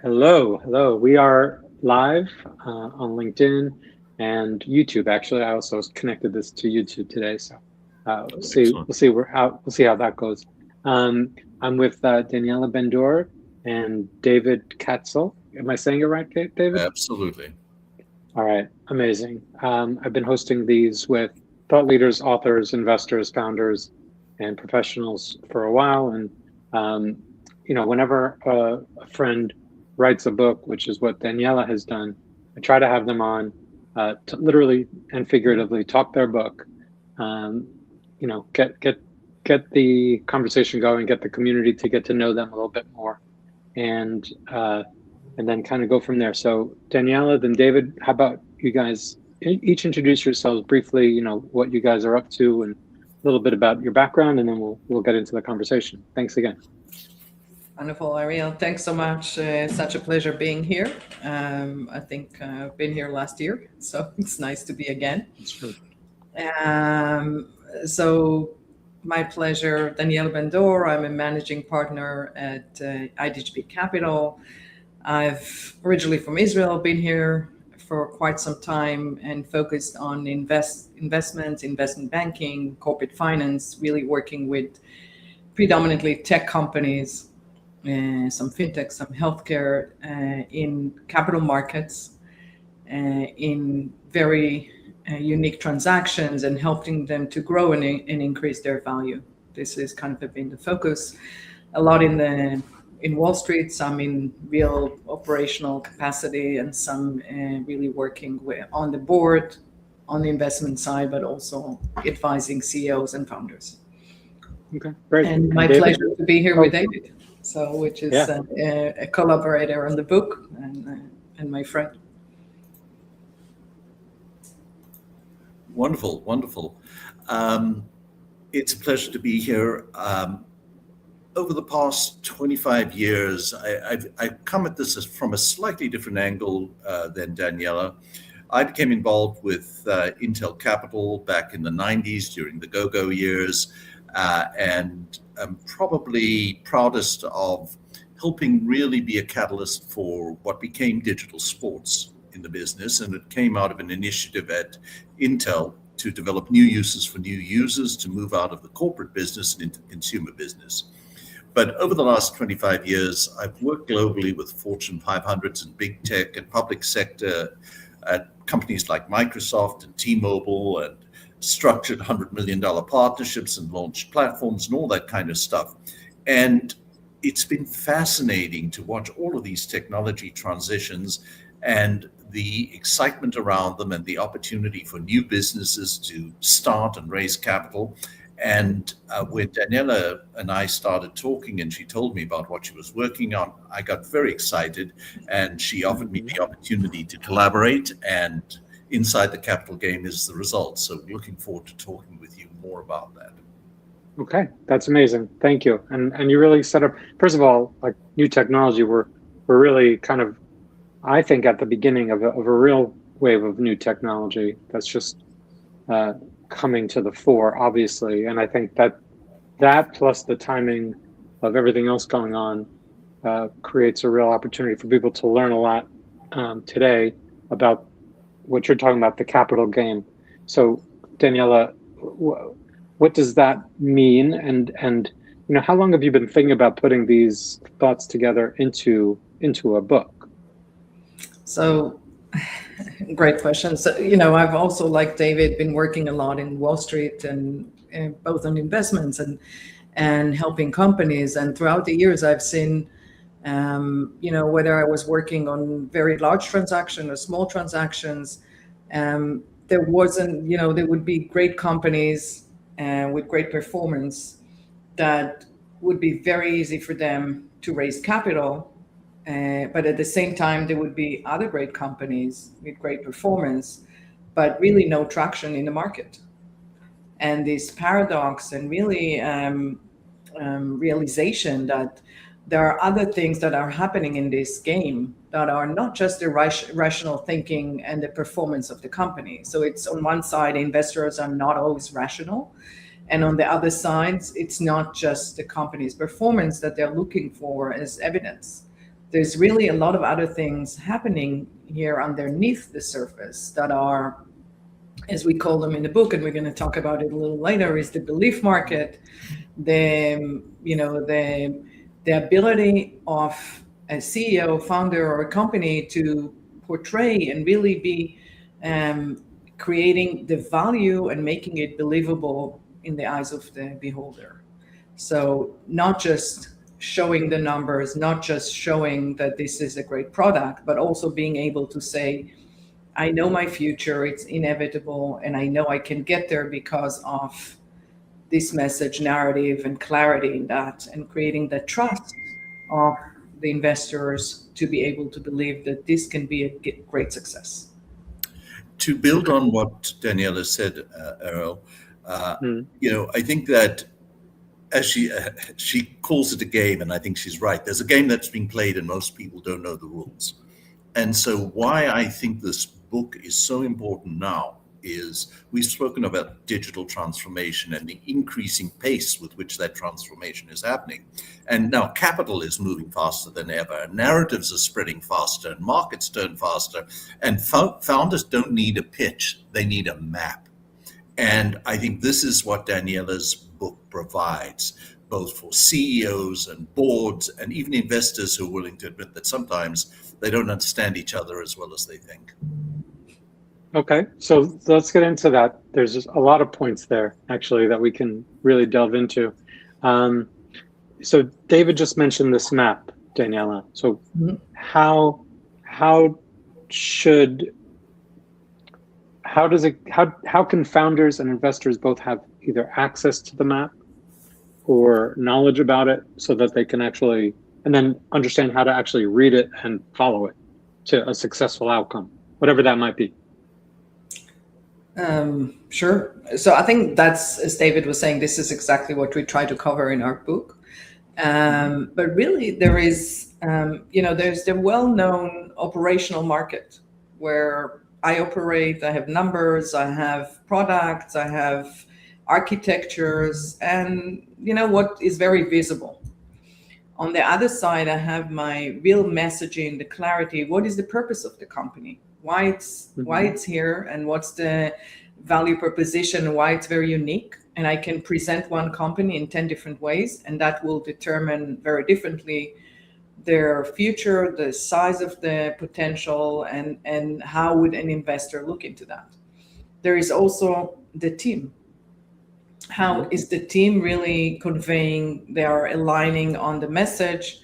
Hello, hello. We are live on LinkedIn and YouTube. Actually, I also connected this to YouTube today, so we'll Oh, see. excellent. We'll see how that goes. I'm with Daniela Bendor and David Katzel. Am I saying it right, David? Absolutely. All right, amazing. I've been hosting these with thought leaders, authors, investors, founders, and professionals for a while. And um, whenever a friend writes a book, which is what Daniela has done, I try to have them on to literally and figuratively talk their book. Um, get the conversation going, get the community to get to know them a little bit more, and uh, and then kind of go from there. So Daniela, then David, how about you guys each introduce yourselves briefly, what you guys are up to and a little bit about your background, and then we'll get into the conversation. Thanks again. Wonderful, Ariel. Thanks so much. Such a pleasure being here. I think I've been here last year, so it's nice to be again. That's true. So, my pleasure. Daniela Bendor. I'm a managing partner at IDGB Capital. I've originally from Israel, been here for quite some time and focused on investments, investment banking, corporate finance, really working with predominantly tech companies, some fintech, some healthcare, in capital markets, in very unique transactions and helping them to grow and increase their value. This is kind of been the focus. A lot in Wall Street, some in real operational capacity, and some really working on the board, on the investment side, but also advising CEOs and founders. Okay, great. And my David? pleasure to be here with David, so which is Yeah. a collaborator on the book and my friend. Wonderful, wonderful. It's a pleasure to be here. Over the past 25 years, I've come at this from a slightly different angle than Daniela. I became involved with Intel Capital back in the 90s during the go-go years, and I'm probably proudest of helping really be a catalyst for what became digital sports in the business. And it came out of an initiative at Intel to develop new uses for new users, to move out of the corporate business and into the consumer business. But over the last 25 years, I've worked globally with Fortune 500s and big tech and public sector at companies like Microsoft and T-Mobile, and structured $100 million partnerships and launched platforms and all that kind of stuff. And it's been fascinating to watch all of these technology transitions and the excitement around them and the opportunity for new businesses to start and raise capital. And when Daniela and I started talking and she told me about what she was working on, I got very excited, and she offered me the opportunity to collaborate, and Inside the Capital Game is the result. So looking forward to talking with you more about that. Okay, that's amazing. Thank you. And you really set up, first of all, like new technology, we're really kind of, I think, at the beginning of a real wave of new technology that's just coming to the fore, obviously. And I think that plus the timing of everything else going on creates a real opportunity for people to learn a lot today about what you're talking about, the capital game. So, Daniela, what does that mean? And how long have you been thinking about putting these thoughts together into a book? So, great question. So, I've also, like David, been working a lot in Wall Street and both on investments and helping companies. And throughout the years, I've seen, whether I was working on very large transactions or small transactions, there wasn't, there would be great companies with great performance that would be very easy for them to raise capital. But at the same time, there would be other great companies with great performance, but really no traction in the market. And this paradox and really realization that there are other things that are happening in this game that are not just the rational thinking and the performance of the company. So it's on one side, investors are not always rational. And on the other side, it's not just the company's performance that they're looking for as evidence. there's really a lot of other things happening here underneath the surface that are, as we call them in the book, and we're going to talk about it a little later, is the belief market, the ability of a CEO, founder, or a company to portray and really be creating the value and making it believable in the eyes of the beholder. So not just showing the numbers, not just showing that this is a great product, but also being able to say, I know my future, it's inevitable, and I know I can get there because of this message, narrative, and clarity in that, and creating the trust of the investors to be able to believe that this can be a great success. To build on what Daniela said, Errol, I think that as she calls it a game, and I think she's right. There's a game that's being played, and most people don't know the rules. And so, why I think this book is so important now is we've spoken about digital transformation and the increasing pace with which that transformation is happening. And now capital is moving faster than ever. Narratives are spreading faster, and markets turn faster. And founders don't need a pitch; they need a map. And I think this is what Daniela's book provides, both for CEOs and boards and even investors who are willing to admit that sometimes they don't understand each other as well as they think. Okay, so let's get into that. There's just a lot of points there, actually, that we can really delve into. So David just mentioned this map, Daniela. So how can founders and investors both have either access to the map or knowledge about it so that they can actually, and then understand how to actually read it and follow it to a successful outcome, whatever that might be? Sure. So I think that's, as David was saying, this is exactly what we try to cover in our book. But really there is, there's the well-known operational market where I operate, I have numbers, I have products, I have architectures, and what is very visible. On the other side, I have my real messaging, the clarity. What is the purpose of the company? Why it's here, and what's the value proposition, why it's very unique. And I can present one company in 10 different ways, and that will determine very differently their future, the size of the potential, and how would an investor look into that. There is also the team. How is the team really conveying, they are aligning on the message?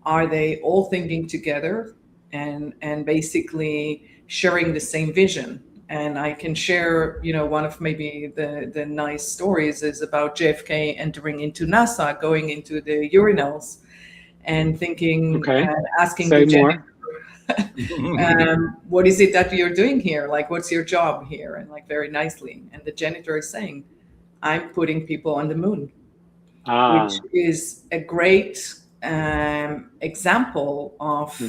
Are they all thinking together and basically sharing the same vision? And I can share, one of maybe the nice stories is about JFK entering into NASA, going into the urinals and thinking, asking Say the janitor, what is it that you're doing here? Like, what's your job here? And like very nicely. And the janitor is saying, I'm putting people on the moon, which is a great example of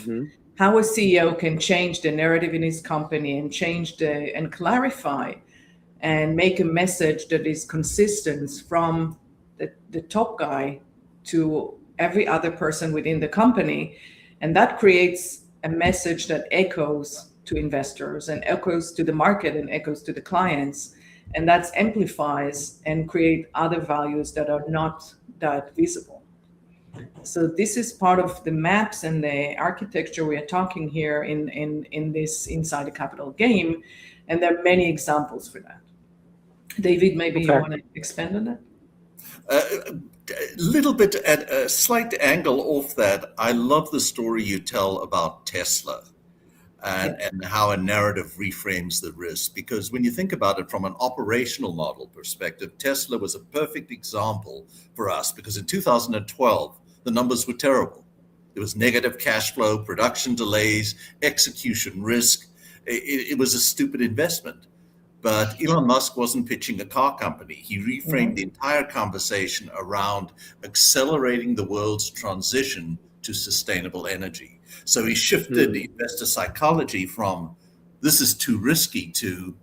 how a CEO can change the narrative in his company and and clarify and make a message that is consistent from the top guy to every other person within the company. And that creates a message that echoes to investors and echoes to the market and echoes to the clients. And that amplifies and create other values that are not that visible. So this is part of the maps and the architecture we are talking here in this Inside the Capital game. And there are many examples for that. David, maybe you want to expand on that? A little bit at a slight angle off that. I love the story you tell about Tesla. And how a narrative reframes the risk. Because when you think about it from an operational model perspective, Tesla was a perfect example for us, because in 2012, the numbers were terrible. There was negative cash flow, production delays, execution risk. It was a stupid investment. But Elon Musk wasn't pitching a car company. He reframed the entire conversation around accelerating the world's transition to sustainable energy. So he shifted the investor psychology from this is too risky to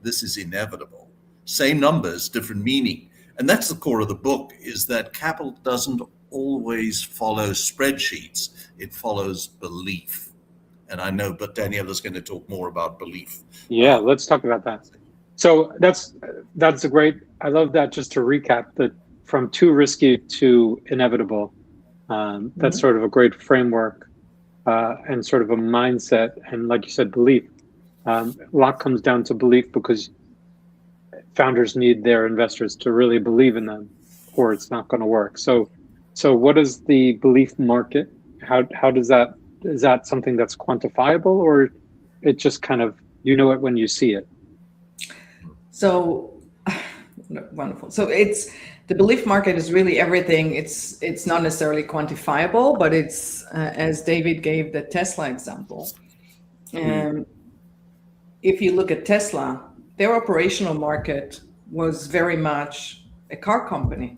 this is inevitable. Same numbers, different meaning. And that's the core of the book, is that capital doesn't always follow spreadsheets. It follows belief. And I know, but Daniela's going to talk more about belief. Yeah, let's talk about that. So that's a great. I love that. Just to recap, that from too risky to inevitable. That's sort of a great framework and sort of a mindset. And like you said, belief. A lot comes down to belief because founders need their investors to really believe in them, or it's not going to work. So what is the belief market? How does that, is that something that's quantifiable, or it just kind of, you know it when you see it? So wonderful. So it's the belief market is really everything. It's not necessarily quantifiable, but it's as David gave the Tesla example. If you look at Tesla, their operational market was very much a car company,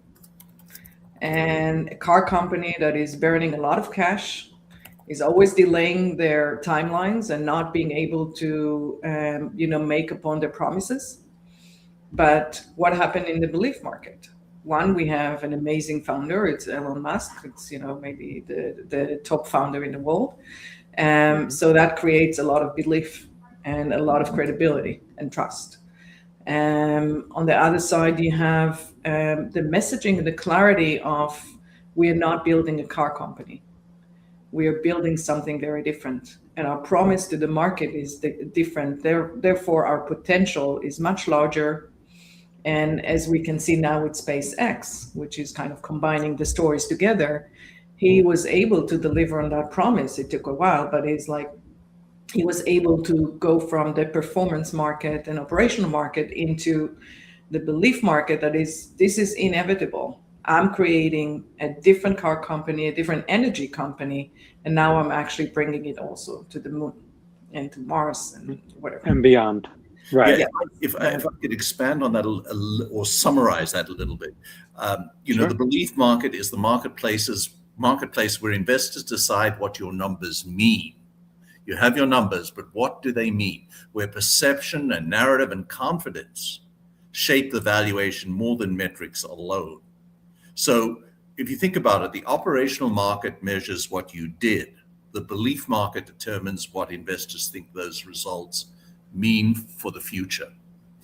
and a car company that is burning a lot of cash, is always delaying their timelines and not being able to make upon their promises. But what happened in the belief market? One, we have an amazing founder. It's Elon Musk. It's maybe the top founder in the world. So that creates a lot of belief and a lot of credibility and trust. On the other side, you have the messaging and the clarity of, we are not building a car company. We are building something very different. And our promise to the market is different. Therefore, our potential is much larger. And as we can see now with SpaceX, which is kind of combining the stories together, he was able to deliver on that promise. It took a while, but it's like he was able to go from the performance market and operational market into the belief market that this is inevitable. I'm creating a different car company, a different energy company, and now I'm actually bringing it also to the moon and to Mars and whatever. And beyond. Right. Yeah, if I could expand on that or summarize that a little bit, Sure. The belief market is the marketplace where investors decide what your numbers mean. You have your numbers, but what do they mean? Where perception and narrative and confidence shape the valuation more than metrics alone. So if you think about it, the operational market measures what you did. The belief market determines what investors think those results mean for the future.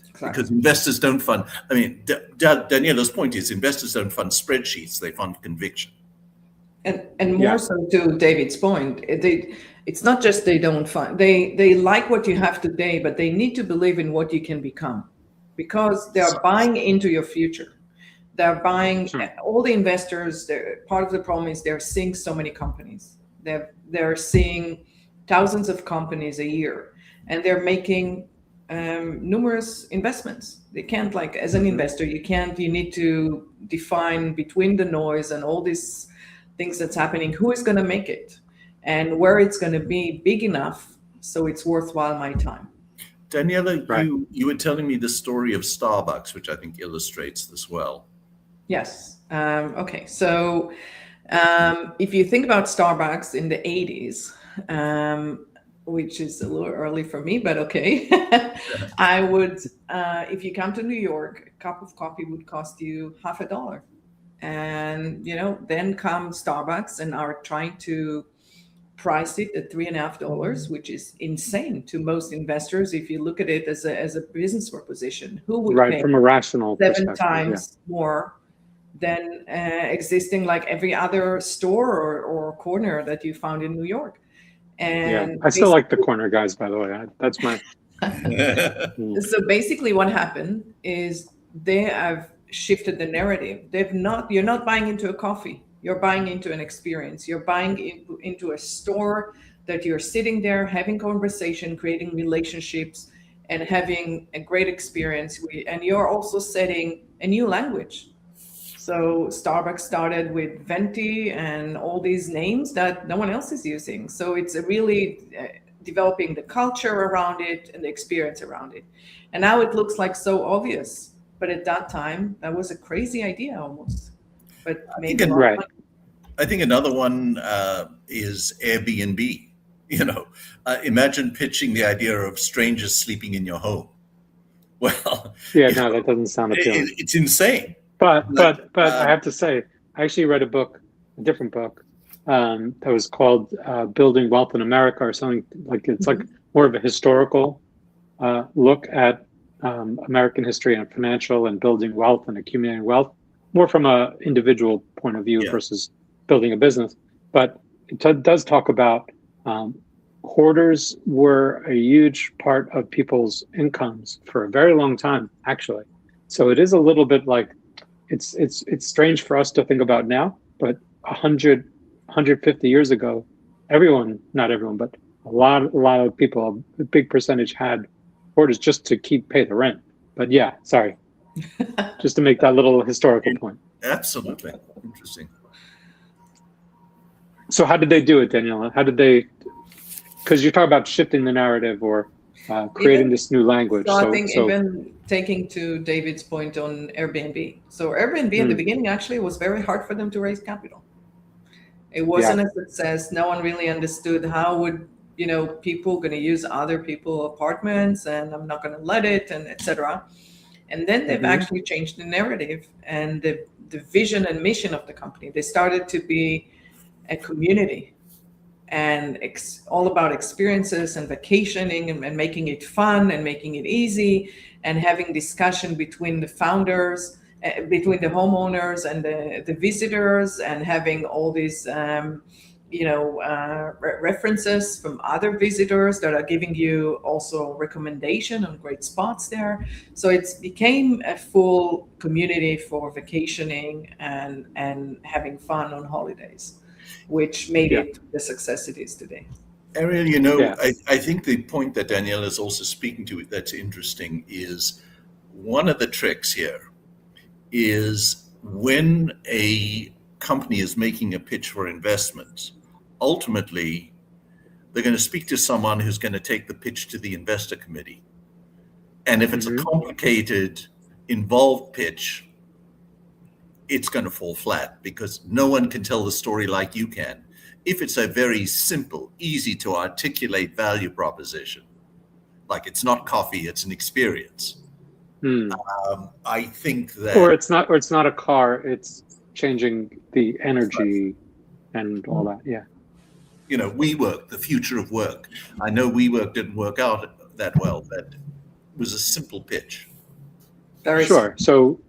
Exactly. Because investors don't fund, Daniela's point is investors don't fund spreadsheets, they fund conviction. And more so to David's point, it's not just they don't fund, they like what you have today, but they need to believe in what you can become, because they are buying into your future. They're buying, all the investors, part of the problem is they're seeing so many companies. They're seeing thousands of companies a year, and they're making numerous investments. They can't, like, as an investor, you need to define between the noise and all these things that's happening, who is going to make it and where it's going to be big enough so it's worthwhile my time. Daniela, you were telling me the story of Starbucks, which I think illustrates this well. Yes. Okay. So if you think about Starbucks in the 80s, which is a little early for me, but okay, I would, if you come to New York, a cup of coffee would cost you $50. And, then come Starbucks and are trying to price it at $3.50, which is insane to most investors. If you look at it as a business proposition, who would pay from a rational 7 times more than existing like every other store or corner that you found in New York? And I still like the corner guys, by the way. That's my. So basically, what happened is they have shifted the narrative. You're not buying into a coffee. You're buying into an experience. You're buying into a store that you're sitting there, having conversation, creating relationships, and having a great experience. And you're also setting a new language. So Starbucks started with venti and all these names that no one else is using. So it's really developing the culture around it and the experience around it. And now it looks like so obvious. But at that time, that was a crazy idea almost. But maybe I think another one is Airbnb. Imagine pitching the idea of strangers sleeping in your home. Well, that doesn't sound appealing. It's insane. But I have to say, I actually read a book a different book that was called Building Wealth in America or something like it's like more of a historical look at American history and financial and building wealth and accumulating wealth, more from a individual point of view versus building a business. But it does talk about hoarders were a huge part of people's incomes for a very long time, actually. So it is a little bit like it's strange for us to think about now, but 150 years ago, not everyone, but a lot of people, a big percentage had hoarders just to pay the rent. But yeah, sorry, just to make that little historical point. Absolutely. Interesting. So how did they do it, Daniela? How did they, because you talk about shifting the narrative or creating this new language. So I think even taking to David's point on Airbnb. So Airbnb in the beginning actually was very hard for them to raise capital. It wasn't a success. No one really understood how would, people going to use other people's apartments and I'm not going to let it and etc. And then they've actually changed the narrative and the vision and mission of the company. They started to be a community and all about experiences and vacationing and making it fun and making it easy and having discussion between the founders, between the homeowners and the visitors, and having all these references from other visitors that are giving you also recommendation on great spots there. So it became a full community for vacationing and having fun on holidays, which made it the success it is today. Ariel, I think the point that Daniela is also speaking to that's interesting is one of the tricks here is when a company is making a pitch for investment, ultimately they're going to speak to someone who's going to take the pitch to the investor committee. And if it's a complicated, involved pitch, it's going to fall flat because no one can tell the story like you can. If it's a very simple, easy to articulate value proposition, like it's not coffee, it's an experience. I think that, or it's not a car, it's changing the energy and all that. Yeah. WeWork, the future of work. I know WeWork didn't work out that well. That was a simple pitch. Very sure. So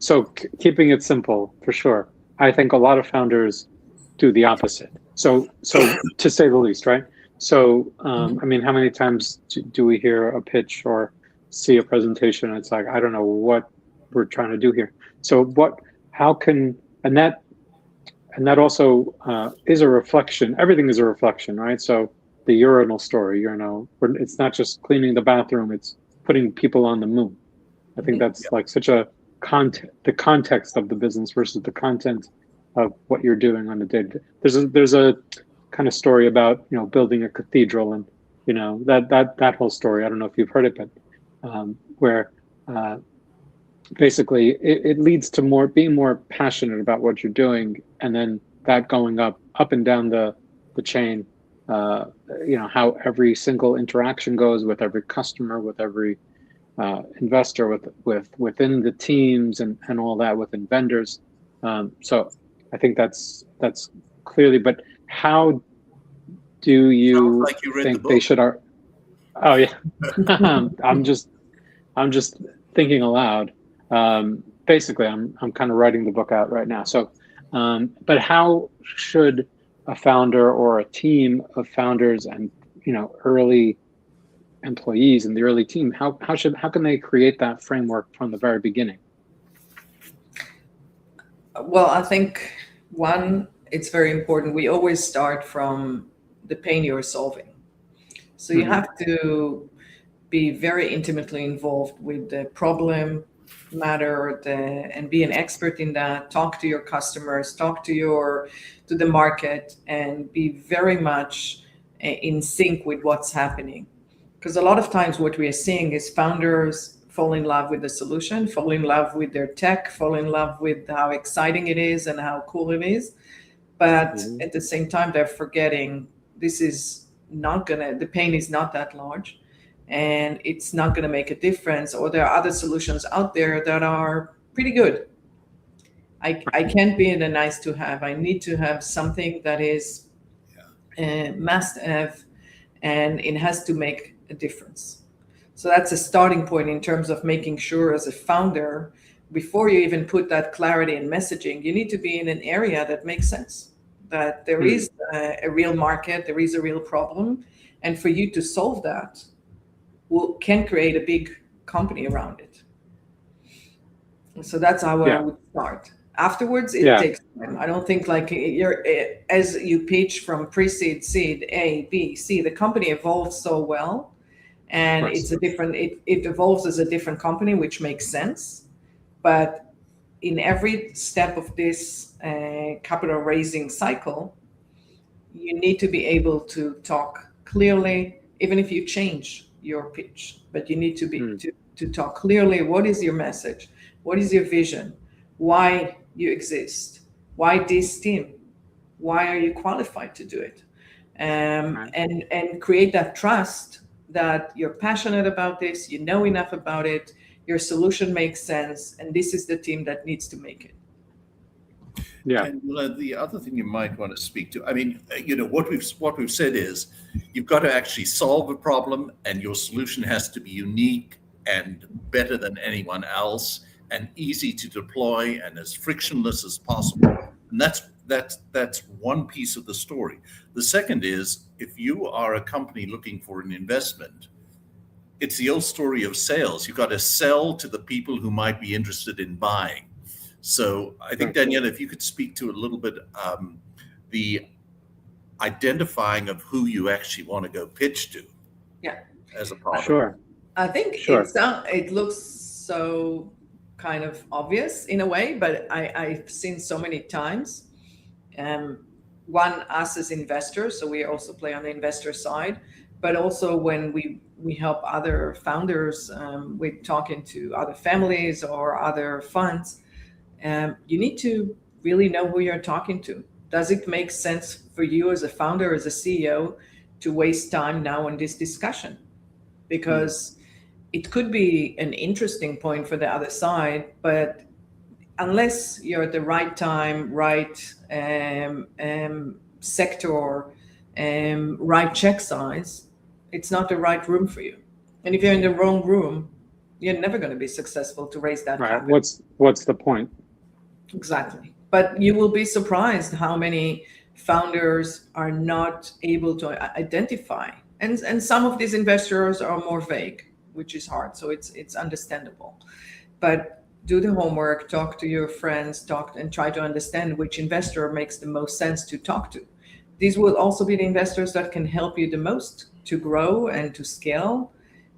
keeping it simple for sure. I think a lot of founders do the opposite. So to say the least, right? So I mean, how many times do we hear a pitch or see a presentation? And it's like, I don't know what we're trying to do here. So and that also is a reflection. Everything is a reflection, right? So the urinal story, it's not just cleaning the bathroom; it's putting people on the moon. I think that's like such a the context of the business versus the content of what you're doing on the day. There's a kind of story about building a cathedral, and that whole story. I don't know if you've heard it, but where basically it leads to being more passionate about what you're doing, and then that going up and down the chain. How every single interaction goes with every customer, with every investor, within the teams and all that, within vendors. So I think that's clearly. But how do you think they should? Oh yeah, I'm just thinking aloud. Basically, I'm kind of writing the book out right now. So, but how should a founder or a team of founders and early employees in the early team, how can they create that framework from the very beginning? Well, I think one, it's very important. We always start from the pain you're solving. So you have to be very intimately involved with the problem matter and be an expert in that. Talk to your customers, talk to the market, and be very much in sync with what's happening. Because a lot of times what we are seeing is founders fall in love with the solution, fall in love with their tech, fall in love with how exciting it is and how cool it is. But at the same time, they're forgetting the pain is not that large and it's not going to make a difference. Or there are other solutions out there that are pretty good. I can't be in a nice to have. I need to have something that is must have, and it has to make a difference. So that's a starting point in terms of making sure as a founder, before you even put that clarity in messaging, you need to be in an area that makes sense, that there is a real market, there is a real problem. And for you to solve that, can create a big company around it. So that's how I would start. Afterwards, it takes time. I don't think like as you pitch from pre-seed, seed, A, B, C, the company evolves so well, and it's a different. It evolves as a different company, which makes sense. But in every step of this capital raising cycle, you need to be able to talk clearly, even if you change your pitch. But you need to be to talk clearly. What is your message? What is your vision? Why you exist? Why this team? Why are you qualified to do it? And create that trust that you're passionate about this, you know enough about it, your solution makes sense, and this is the team that needs to make it. Yeah. And the other thing you might want to speak to, I mean, what we've said is you've got to actually solve a problem, and your solution has to be unique and better than anyone else, and easy to deploy and as frictionless as possible. And that's one piece of the story. The second is, if you are a company looking for an investment, it's the old story of sales. You've got to sell to the people who might be interested in buying. So I think, Daniela, if you could speak to a little bit the identifying of who you actually want to go pitch to. Yeah. As a part. Sure. I think it looks so kind of obvious in a way, but I've seen so many times. One, us as investors, so we also play on the investor side, but also when we help other founders with talking to other families or other funds, you need to really know who you're talking to. Does it make sense for you as a founder, as a CEO, to waste time now on this discussion? Because it could be an interesting point for the other side, but unless you're at the right time, right sector, right check size, it's not the right room for you. And if you're in the wrong room, you're never going to be successful to raise that capital. What's the point? Exactly. But you will be surprised how many founders are not able to identify. And some of these investors are more vague, which is hard. So it's understandable. But do the homework, talk to your friends, and try to understand which investor makes the most sense to talk to. These will also be the investors that can help you the most to grow and to scale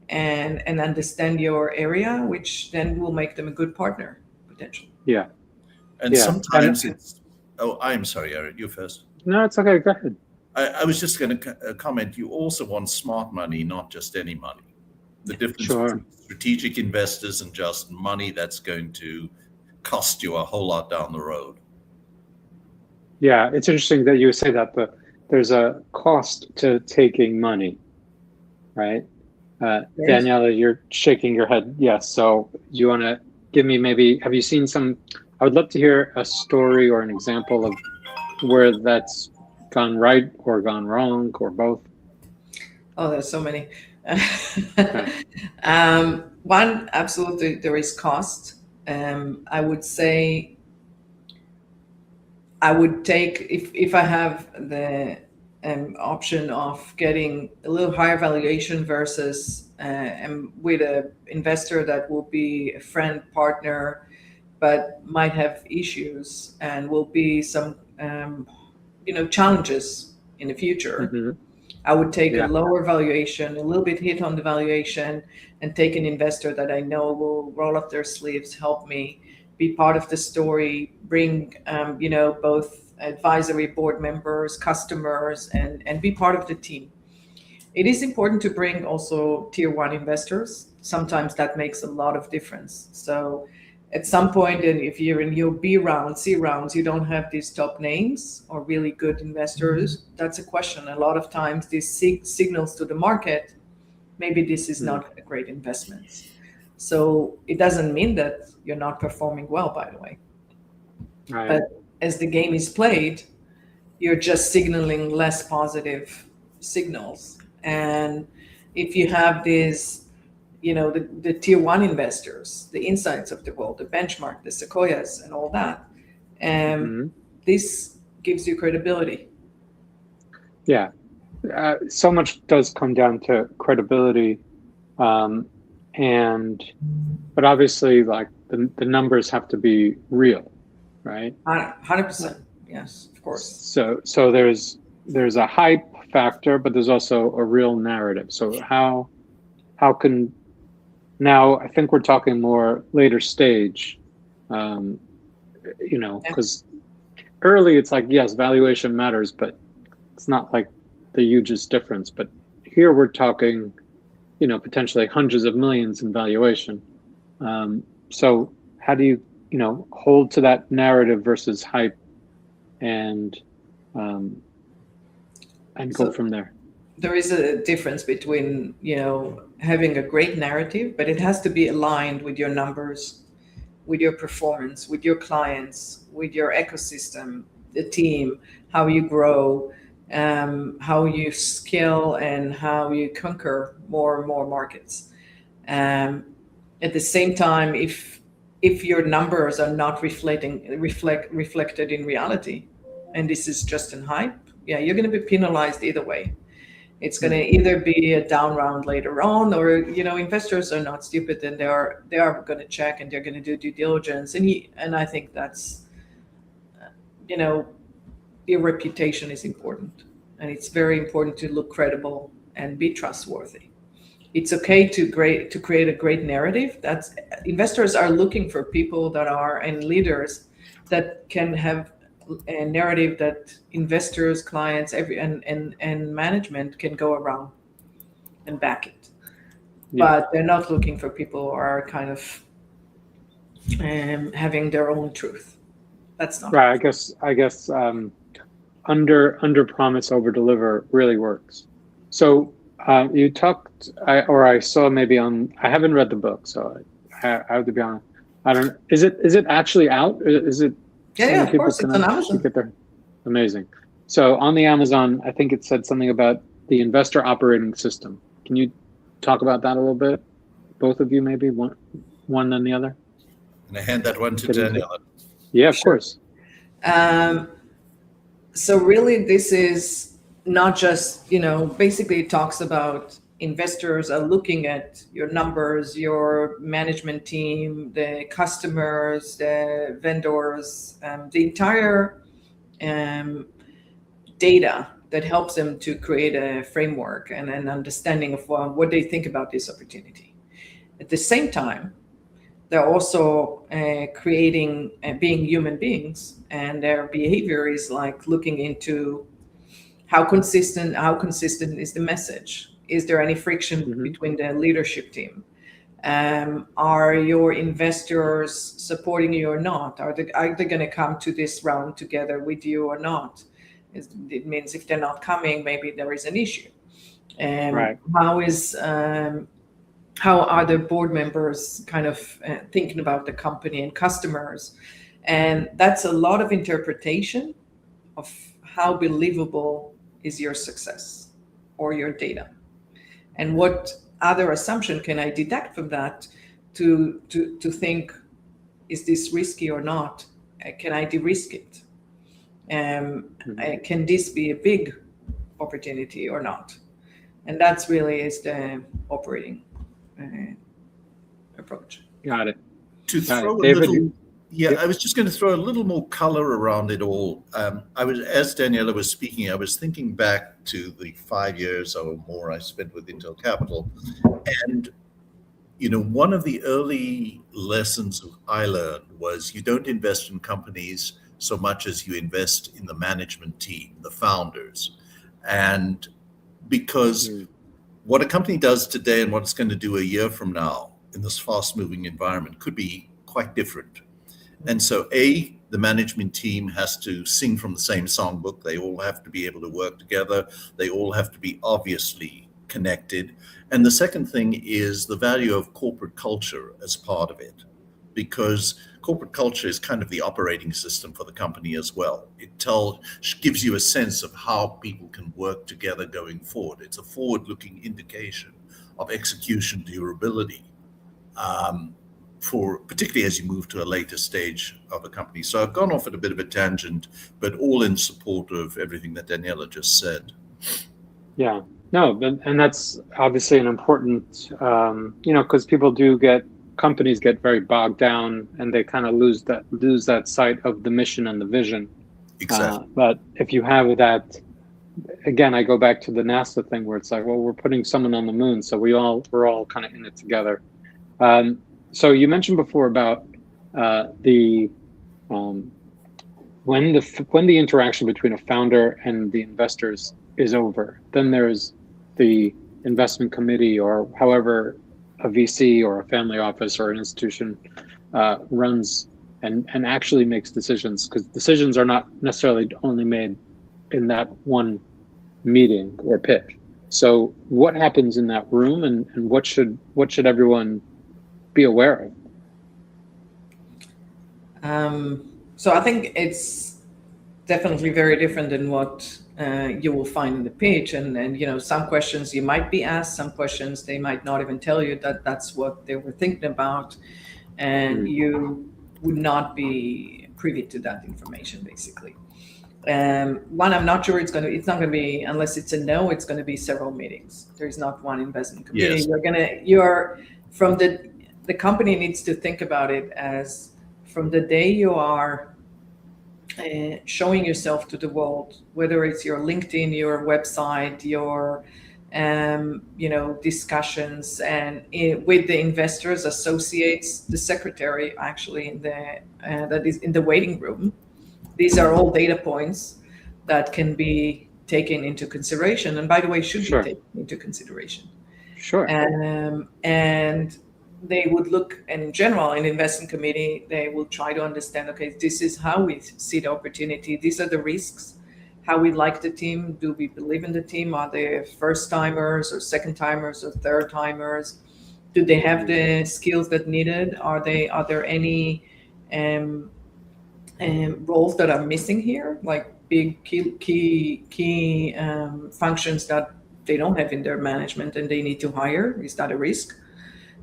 and understand your area, which then will make them a good partner, potentially. Yeah. And sometimes it's... Oh, I'm sorry, Eric, you first. No, it's okay. Go ahead. I was just going to comment, you also want smart money, not just any money. The difference between strategic investors and just money that's going to cost you a whole lot down the road. Yeah, it's interesting that you say that, but there's a cost to taking money, right? Yes. Daniela, you're shaking your head. Yes. So you want to give me have you seen I would love to hear a story or an example of where that's gone right or gone wrong or both. Oh, there's so many. One, absolutely, there is cost. I would say I would take, if I have the option of getting a little higher valuation versus with an investor that will be a friend, partner, but might have issues and will be some challenges in the future. Mm-hmm. I would take a lower valuation, a little bit hit on the valuation, and take an investor that I know will roll up their sleeves, help me be part of the story, bring both advisory board members, customers, and be part of the team. It is important to bring also tier one investors. Sometimes that makes a lot of difference. So at some point, and if you're in your B round, C rounds, you don't have these top names or really good investors, that's a question. A lot of times this signals to the market, maybe this is not a great investment. So it doesn't mean that you're not performing well, by the way. Right. But as the game is played, you're just signaling less positive signals. And if you have these, the tier one investors, the insights of the world, the benchmark, the sequoias, and all that, Mhm. this gives you credibility. Yeah. So much does come down to credibility. But obviously, like the numbers have to be real, right? 100%. Yes, of course. So there's a hype factor, but there's also a real narrative. So how can now I think we're talking more later stage, because early it's like, yes, valuation matters, but it's not like the hugest difference. But here we're talking, potentially hundreds of millions in valuation. So how do you, hold to that narrative versus hype and um, go from there? There is a difference between, having a great narrative, but it has to be aligned with your numbers, with your performance, with your clients, with your ecosystem, the team, how you grow, how you scale, and how you conquer more and more markets. At the same time, if your numbers are not reflected in reality, and this is just in hype, yeah, you're going to be penalized either way. It's going to either be a down round later on, or investors are not stupid, and they are going to check, and they're going to do due diligence, and I think that's your reputation is important, and it's very important to look credible and be trustworthy. It's okay to create a great narrative. That's investors are looking for people that are, and leaders that can have a narrative that investors, clients, and management can go around and back it. Yeah. But they're not looking for people who are kind of having their own truth. That's not Right. I guess under promise, over deliver really works. So you talked, I saw maybe I haven't read the book, so I have to be honest. I don't. Is it actually out? Is it? Yeah, of course, it's on Amazon. Get there. Amazing. So on the Amazon, I think it said something about the investor operating system. Can you talk about that a little bit? Both of you, maybe one than the other. And I hand that one to Daniela. Yeah, of course. So really, this is not just, basically it talks about investors are looking at your numbers, your management team, the customers, the vendors, the entire data that helps them to create a framework and an understanding of what they think about this opportunity. At the same time, they're also creating being human beings, and their behavior is like looking into how consistent is the message. Is there any friction between the leadership team? Are your investors supporting you or not? Are they going to come to this round together with you or not? It means if they're not coming, maybe there is an issue. Right. How are the board members kind of thinking about the company and customers? And that's a lot of interpretation of how believable is your success or your data, and what other assumption can I deduct from that to think, is this risky or not? Can I de-risk it? Can this be a big opportunity or not? And that's really is the operating approach. Got it. David, I was just going to throw a little more color around it all. As Daniela was speaking, I was thinking back to the 5 years or more I spent with Intel Capital, and one of the early lessons I learned was you don't invest in companies so much as you invest in the management team, the founders, and because what a company does today and what it's going to do a year from now in this fast-moving environment could be quite different. And so, the management team has to sing from the same songbook. They all have to be able to work together. They all have to be obviously connected. And the second thing is the value of corporate culture as part of it. because corporate culture is kind of the operating system for the company as well. It gives you a sense of how people can work together going forward. It's a forward-looking indication of execution durability, for particularly as you move to a later stage of a company. So I've gone off at a bit of a tangent, but all in support of everything that Daniela just said. Yeah, no, and that's obviously an important, because companies get very bogged down and they kind of lose that sight of the mission and the vision. Exactly. But if you have that, again, I go back to the NASA thing where it's like, well, we're putting someone on the moon, so we're all kind of in it together. So you mentioned before about when the interaction between a founder and the investors is over, then there's the investment committee, or however a VC or a family office or an institution runs and actually makes decisions, because decisions are not necessarily only made in that one meeting or pitch. So what happens in that room, and what should everyone be aware of? So I think it's definitely very different than what you will find in the pitch, and some questions you might be asked, some questions they might not even tell you that that's what they were thinking about, and you would not be privy to that information, basically. One, I'm not sure it's not going to be, unless it's a no, it's going to be several meetings. There's not one investment committee. Yes. The company needs to think about it as from the day you are showing yourself to the world, whether it's your LinkedIn, your website, your discussions, and with the investors, associates, the secretary actually that is in the waiting room. These are all data points that can be taken into consideration, and by the way, should be taken into consideration. Sure. And they would look, and in general, in investment committee, they will try to understand, okay, this is how we see the opportunity. These are the risks, how we like the team. Do we believe in the team? Are they first timers or second timers or third timers? Do they have the skills that needed? Are there any roles that are missing here, like big key functions that they don't have in their management and they need to hire? Is that a risk?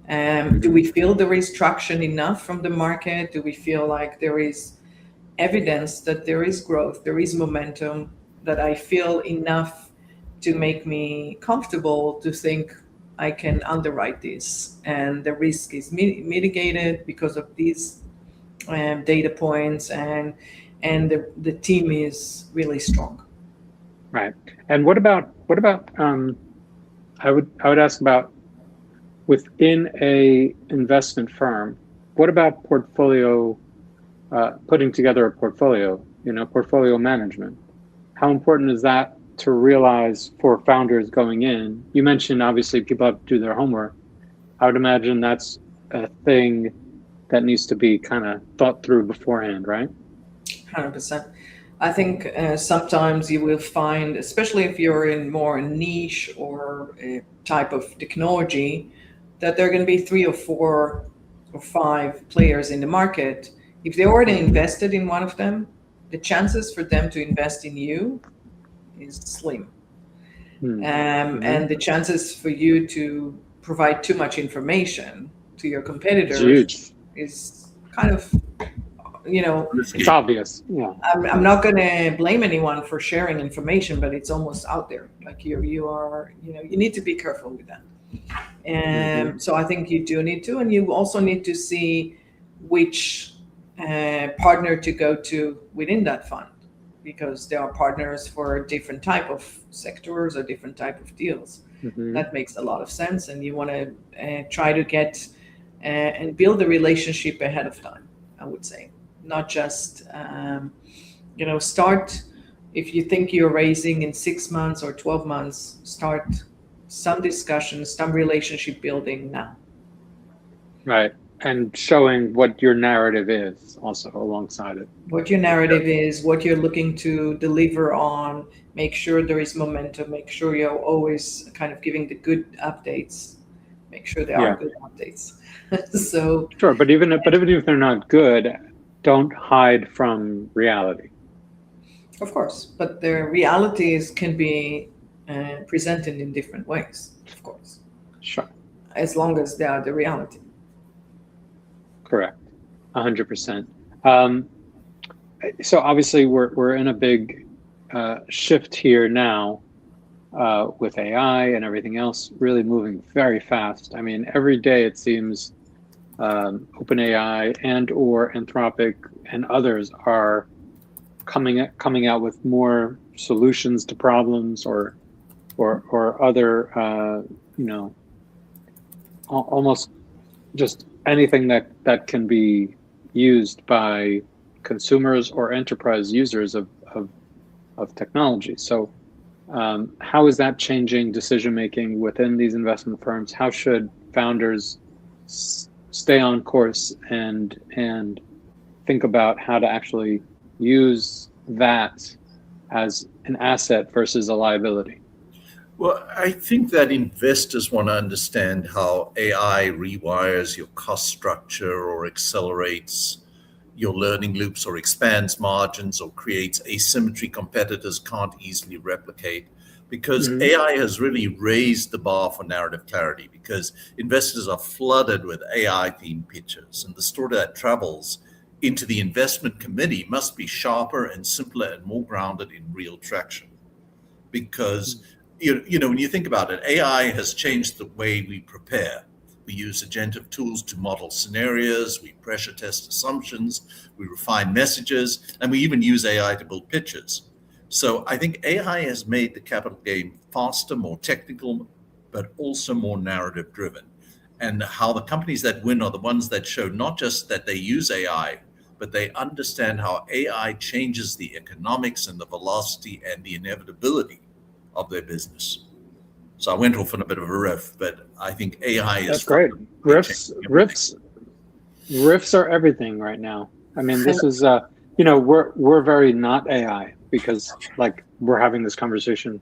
Do we feel there is traction enough from the market? Do we feel like there is evidence that there is growth, there is momentum, that I feel enough to make me comfortable to think I can underwrite this, and the risk is mitigated because of these data points, and the team is really strong. Right. And what about I would ask about, within a investment firm, what about portfolio, putting together a portfolio, portfolio management? How important is that to realize for founders going in? You mentioned obviously people have to do their homework. I would imagine that's a thing that needs to be kind of thought through beforehand, right? 100%. I think sometimes you will find, especially if you're in more niche or a type of technology, that there are going to be 3 or 4 or 5 players in the market. If they already invested in one of them, the chances for them to invest in you is slim. And the chances for you to provide too much information to your competitors is kind of, it's obvious. Yeah. I'm not going to blame anyone for sharing information, but it's almost out there. Like you need to be careful with that. And so I think you do need to, and you also need to see which partner to go to within that fund, because there are partners for different type of sectors or different type of deals. That makes a lot of sense, and you want to try to get and build a relationship ahead of time, I would say. Not just start, if you think you're raising in 6 months or 12 months, start some discussions, some relationship building now. Right. And showing what your narrative is also alongside it. What your narrative is, what you're looking to deliver on, make sure there is momentum, make sure you're always kind of giving the good updates, make sure there are good updates. So sure, but even if they're not good, don't hide from reality. of course, but the realities can be presented in different ways, of course. Sure. As long as they are the reality. Correct. 100%. So obviously we're in a big shift here now with AI and everything else really moving very fast. I mean, every day it seems OpenAI and or Anthropic and others are coming out with more solutions to problems or other almost just anything that can be used by consumers or enterprise users of technology. So how is that changing decision making within these investment firms? How should founders stay on course and think about how to actually use that as an asset versus a liability? Well, I think that investors want to understand how AI rewires your cost structure or accelerates your learning loops or expands margins or creates asymmetry competitors can't easily replicate. Because AI has really raised the bar for narrative clarity, because investors are flooded with AI-themed pitches, and the story that travels into the investment committee must be sharper and simpler and more grounded in real traction. Because you know, when you think about it, AI has changed the way we prepare. We use agentive tools to model scenarios, we pressure test assumptions, we refine messages, and we even use AI to build pitches. So I think AI has made the capital game faster, more technical, but also more narrative driven. And how the companies that win are the ones that show not just that they use AI, but they understand how AI changes the economics and the velocity and the inevitability of their business. So I went off on a bit of a riff, but I think AI is— That's great. Riffs are everything right now. I mean, this is we're very not AI because like we're having this conversation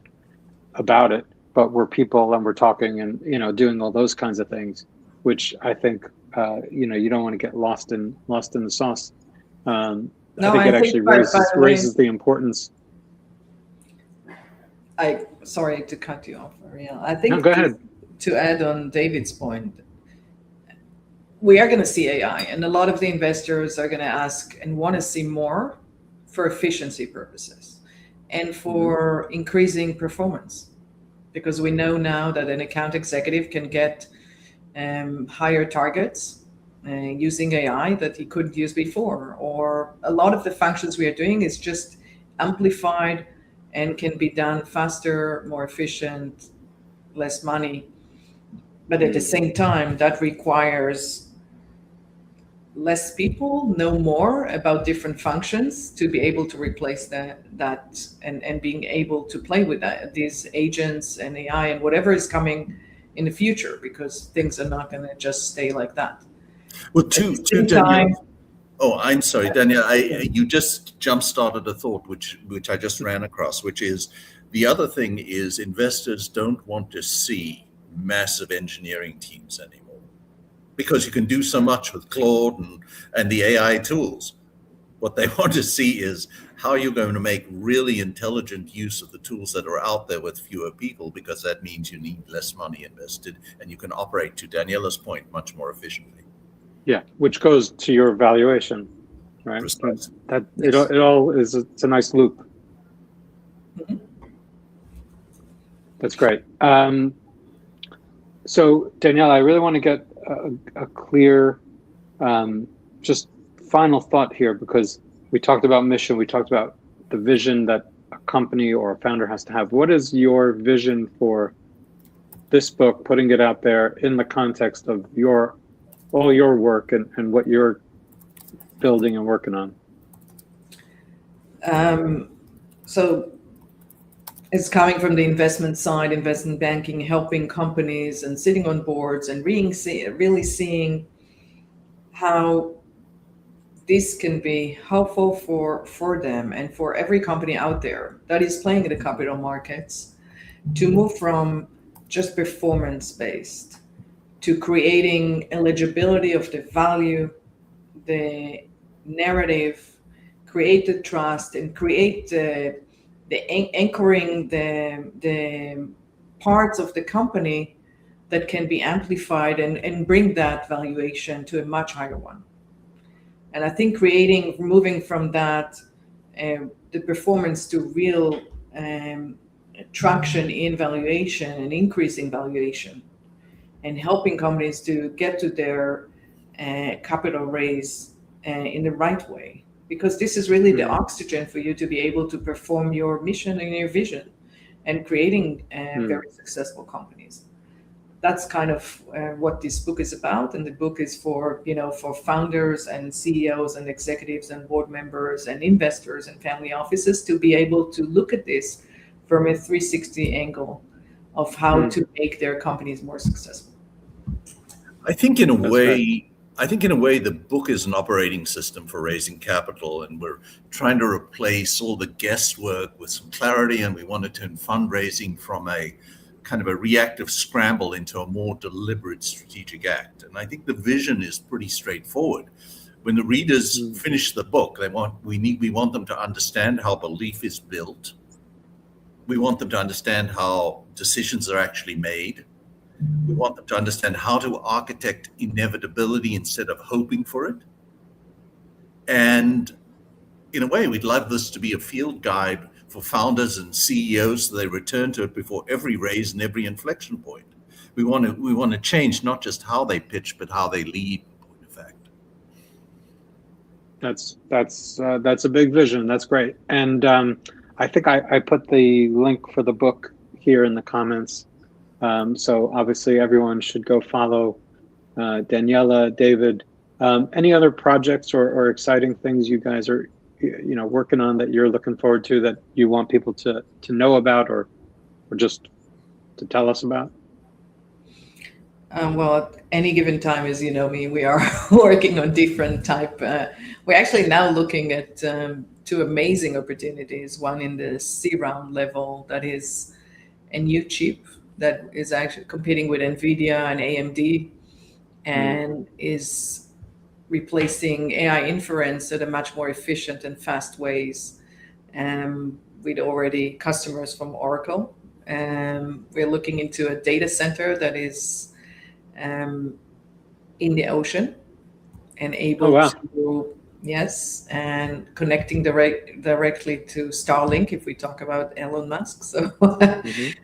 about it, but we're people and we're talking and doing all those kinds of things, which I think you don't want to get lost in the sauce. I think it actually raises the importance. Sorry to cut you off, Ariel. I think go ahead. To add on David's point, we are going to see AI, and a lot of the investors are going to ask and want to see more for efficiency purposes and for increasing performance, because we know now that an account executive can get higher targets using AI that he couldn't use before, or a lot of the functions we are doing is just amplified and can be done faster, more efficient, less money. But at the same time, that requires less people know more about different functions to be able to replace that and being able to play with these agents and AI and whatever is coming in the future, because things are not going to just stay like that. Well, Daniela. Oh, I'm sorry, Daniela. You just jump-started a thought which I just ran across, which is the other thing is investors don't want to see massive engineering teams anymore, because you can do so much with Claude and the AI tools. What they want to see is how you're going to make really intelligent use of the tools that are out there with fewer people, because that means you need less money invested and you can operate, to Daniela's point, much more efficiently. Yeah, which goes to your valuation, right? Precisely. It's a nice loop. That's great. So Daniela, I really want to get a clear, just final thought here, because we talked about mission, we talked about the vision that a company or a founder has to have. What is your vision for this book, putting it out there in the context of all your work and what you're building and working on? So it's coming from the investment side, investment banking, helping companies and sitting on boards and really seeing how this can be helpful for them and for every company out there that is playing in the capital markets to move from just performance-based to creating eligibility of the value, the narrative, create the trust, and create the anchoring the parts of the company that can be amplified and bring that valuation to a much higher one. And I think moving from that, the performance to real traction in valuation and increasing valuation, and helping companies to get to their capital raise in the right way. Because this is really the oxygen for you to be able to perform your mission and your vision and creating very successful companies. That's kind of what this book is about. And the book is for founders and CEOs and executives and board members and investors and family offices to be able to look at this from a 360 angle of how to make their companies more successful. I think in a way, the book is an operating system for raising capital, and we're trying to replace all the guesswork with some clarity, and we want to turn fundraising from a kind of a reactive scramble into a more deliberate strategic act. And I think the vision is pretty straightforward. When the readers finish the book, we want them to understand how belief is built. We want them to understand how decisions are actually made. We want them to understand how to architect inevitability instead of hoping for it. And in a way, we'd love this to be a field guide for founders and CEOs so they return to it before every raise and every inflection point. We want to change not just how they pitch, but how they lead, in point of fact. That's a big vision. That's great. And I think I put the link for the book here in the comments. So obviously everyone should go follow Daniela, David. Any other projects or exciting things you guys are working on that you're looking forward to that you want people to know about or just to tell us about? Well, at any given time, as you know me, we are working on different type. We're actually now looking at two amazing opportunities. One in the C round level, that is a new chip that is actually competing with NVIDIA and AMD and is replacing AI inference at a much more efficient and fast ways. With already customers from Oracle. We're looking into a data center that is in the ocean and able to, and connecting directly to Starlink, if we talk about Elon Musk. So,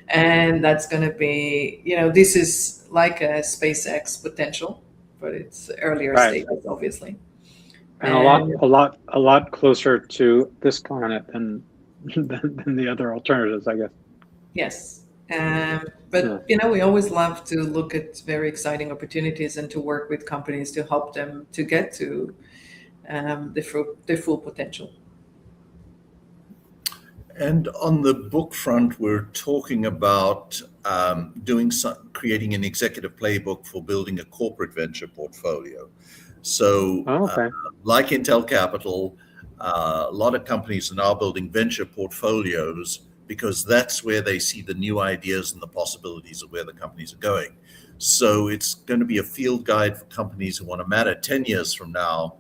and that's going to be, this is like a SpaceX potential, but it's earlier stages, obviously. And a lot closer to this planet than the other alternatives, I guess. Yes. But we always love to look at very exciting opportunities and to work with companies to help them to get to their full potential. And on the book front, we're talking about creating an executive playbook for building a corporate venture portfolio. So like Intel Capital, a lot of companies are now building venture portfolios because that's where they see the new ideas and the possibilities of where the companies are going. So it's going to be a field guide for companies who want to matter 10 years from now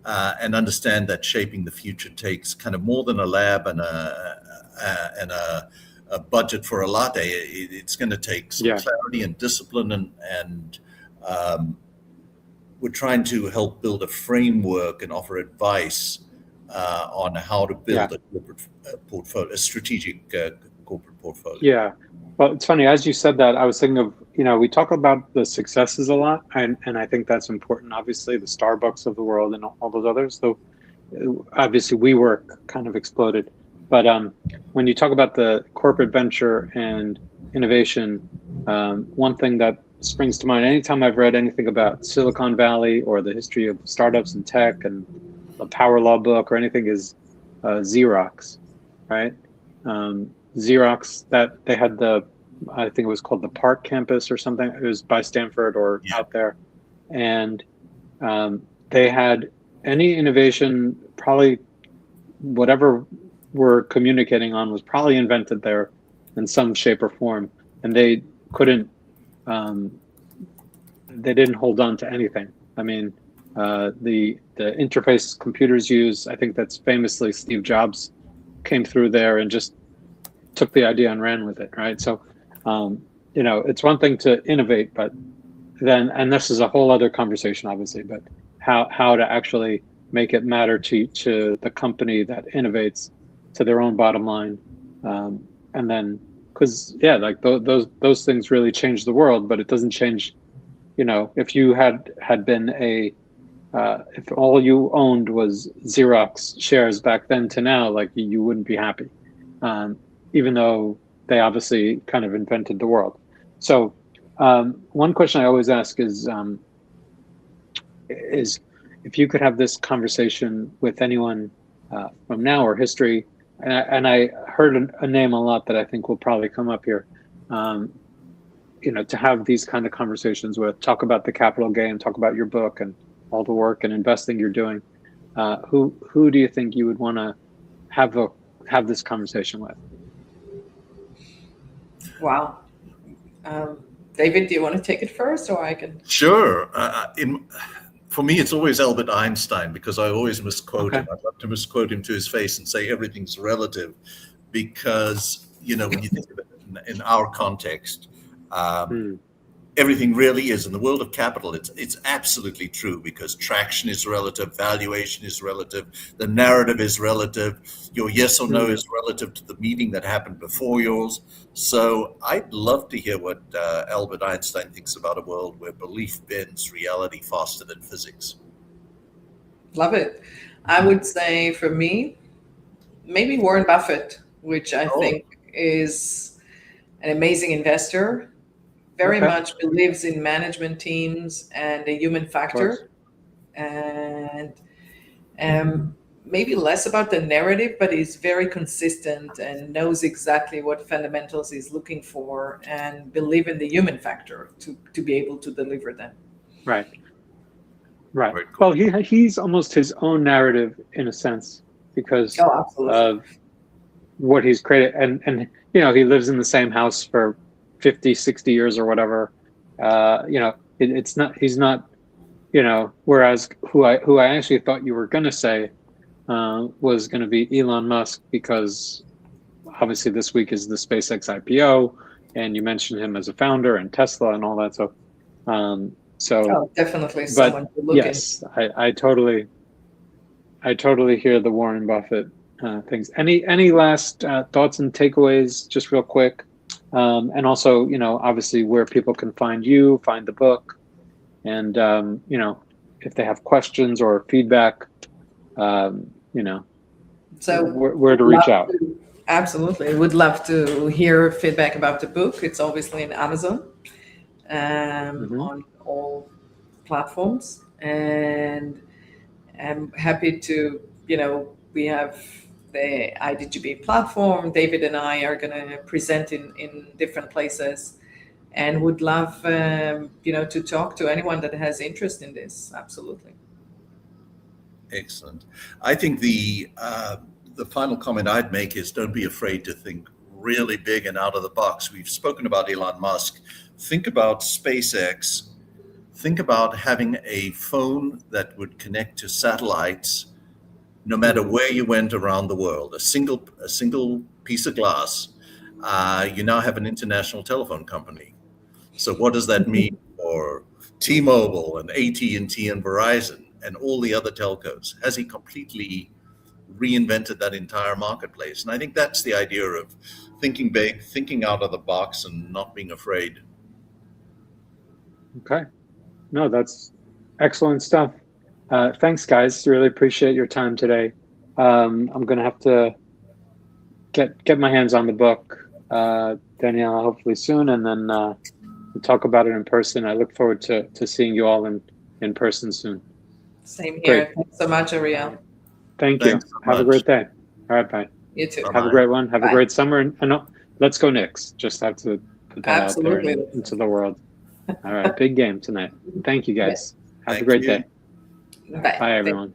and understand that shaping the future takes kind of more than a lab and a budget for a latte. It's going to take some clarity and discipline, and we're trying to help build a framework and offer advice on how to build a corporate portfolio, a strategic corporate portfolio. Yeah. Well, it's funny, as you said that, I was thinking of, we talk about the successes a lot, and I think that's important. Obviously, the Starbucks of the world and all those others. So obviously, WeWork kind of exploded. But when you talk about the corporate venture and innovation, one thing that springs to mind anytime I've read anything about Silicon Valley or the history of startups and tech and the Power Law book or anything is Xerox, right? Xerox, that they had I think it was called the Park Campus or something. It was by Stanford or out there. And they had any innovation, probably whatever we're communicating on was probably invented there in some shape or form. And they couldn't they didn't hold on to anything. I mean, the interface computers use, I think that's famously Steve Jobs came through there and just took the idea and ran with it, right? So, it's one thing to innovate, but then, and this is a whole other conversation, obviously, but how to actually make it matter to the company that innovates, to their own bottom line, and then, because like those things really change the world, but it doesn't change. If you had been if all you owned was Xerox shares back then to now, like you wouldn't be happy, even though they obviously kind of invented the world. So one question I always ask is if you could have this conversation with anyone from now or history, and I heard a name a lot that I think will probably come up here, to have these kind of conversations with, talk about the capital gain, talk about your book and all the work and investing you're doing. Who do you think you would want to have this conversation with? Wow. David, do you want to take it first, or I can? Sure. For me, it's always Albert Einstein, because I always misquote him. I'd love to misquote him to his face and say everything's relative, because, when you think of it in our context, everything really is. In the world of capital, it's absolutely true, because traction is relative, valuation is relative, the narrative is relative, your yes or no is relative to the meeting that happened before yours. So I'd love to hear what Albert Einstein thinks about a world where belief bends reality faster than physics. Love it. I would say for me, maybe Warren Buffett, which I think is an amazing investor. Very much believes in management teams and the human factor, and maybe less about the narrative, but he's very consistent and knows exactly what fundamentals he's looking for, and believe in the human factor to be able to deliver them. Right. Well, he's almost his own narrative in a sense, because of what he's created, and he lives in the same house for 50, 60 years or whatever. It's not, he's not, whereas who I actually thought you were going to say was going to be Elon Musk, because obviously this week is the SpaceX IPO, and you mentioned him as a founder and Tesla and all that. So definitely someone to look yes, I totally hear the Warren Buffett things. Any last thoughts and takeaways, just real quick? And also, obviously where people can find the book, and, if they have questions or feedback, so where to reach out. Absolutely. Would love to hear feedback about the book. It's obviously in Amazon, on all platforms, and I'm happy to, we have the IDGB platform. David and I are going to present in different places, and would love, to talk to anyone that has interest in this. Absolutely. Excellent. I think the final comment I'd make is, don't be afraid to think really big and out of the box. We've spoken about Elon Musk. Think about SpaceX. Think about having a phone that would connect to satellites no matter where you went around the world. A single piece of glass. You now have an international telephone company. So what does that mean for T-Mobile and AT&T and Verizon and all the other telcos? Has he completely reinvented that entire marketplace? And I think that's the idea of thinking big, thinking out of the box, and not being afraid. Okay. No, that's excellent stuff. Thanks, guys. Really appreciate your time today. I'm going to have to get my hands on the book, Daniela, hopefully soon, and then we'll talk about it in person. I look forward to seeing you all in person soon. Same here. Great. Thanks so much, Ariel. Thank you. Thanks so Have a much. great day. All right, bye. You too. Have a great one. Have a great summer. And let's go Knicks. Just have to put that Absolutely. out there into the world. All right, big game tonight. Thank you, guys. Have a Thank great you. day. Bye. Bye, everyone.